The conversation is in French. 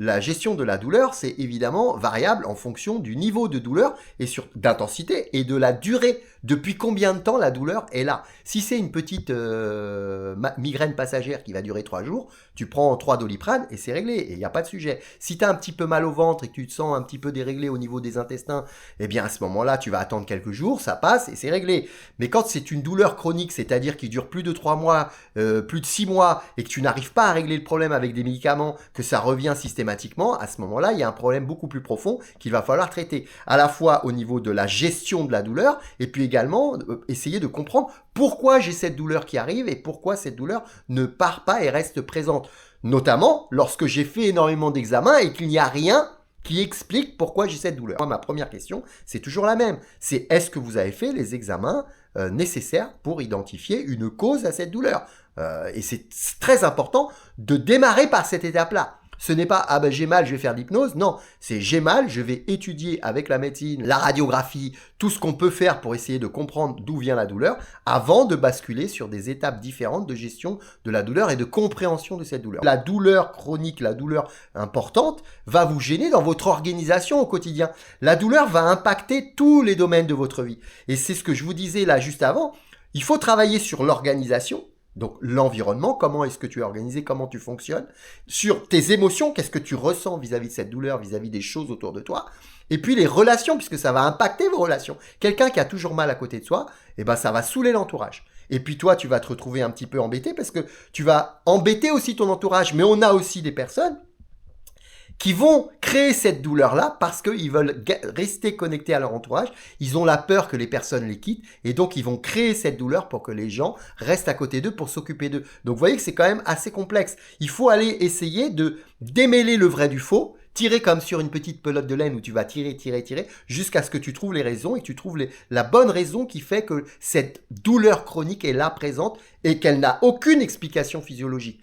La gestion de la douleur, c'est évidemment variable en fonction du niveau de douleur et d'intensité et de la durée. Depuis combien de temps la douleur est là? Si c'est une petite migraine passagère qui va durer 3 jours, tu prends 3 Doliprane et c'est réglé, et il n'y a pas de sujet. Si tu as un petit peu mal au ventre et que tu te sens un petit peu déréglé au niveau des intestins, eh bien à ce moment-là, tu vas attendre quelques jours, ça passe et c'est réglé. Mais quand c'est une douleur chronique, c'est-à-dire qui dure plus de 3 mois, plus de 6 mois, et que tu n'arrives pas à régler le problème avec des médicaments, que ça revient systématiquement, à ce moment-là, il y a un problème beaucoup plus profond qu'il va falloir traiter, à la fois au niveau de la gestion de la douleur, et puis également essayer de comprendre pourquoi j'ai cette douleur qui arrive et pourquoi cette douleur ne part pas et reste présente. Notamment lorsque j'ai fait énormément d'examens et qu'il n'y a rien qui explique pourquoi j'ai cette douleur. Moi, ma première question, c'est toujours la même. C'est est-ce que vous avez fait les examens nécessaires pour identifier une cause à cette douleur? Et c'est très important de démarrer par cette étape-là. Ce n'est pas « ah ben j'ai mal, je vais faire de l'hypnose ». Non, c'est « j'ai mal, je vais étudier avec la médecine, la radiographie, tout ce qu'on peut faire pour essayer de comprendre d'où vient la douleur » avant de basculer sur des étapes différentes de gestion de la douleur et de compréhension de cette douleur. La douleur chronique, la douleur importante va vous gêner dans votre organisation au quotidien. La douleur va impacter tous les domaines de votre vie. Et c'est ce que je vous disais là juste avant. Il faut travailler sur l'organisation. Donc l'environnement, comment est-ce que tu es organisé, comment tu fonctionnes, sur tes émotions, qu'est-ce que tu ressens vis-à-vis de cette douleur, vis-à-vis des choses autour de toi, et puis les relations, puisque ça va impacter vos relations. Quelqu'un qui a toujours mal à côté de soi, eh ben ça va saouler l'entourage. Et puis toi, tu vas te retrouver un petit peu embêté parce que tu vas embêter aussi ton entourage, mais on a aussi des personnes qui vont créer cette douleur-là parce qu'ils veulent rester connectés à leur entourage. Ils ont la peur que les personnes les quittent et donc ils vont créer cette douleur pour que les gens restent à côté d'eux pour s'occuper d'eux. Donc vous voyez que c'est quand même assez complexe. Il faut aller essayer de démêler le vrai du faux, tirer comme sur une petite pelote de laine où tu vas tirer, jusqu'à ce que tu trouves les raisons et que tu trouves la bonne raison qui fait que cette douleur chronique est là présente et qu'elle n'a aucune explication physiologique.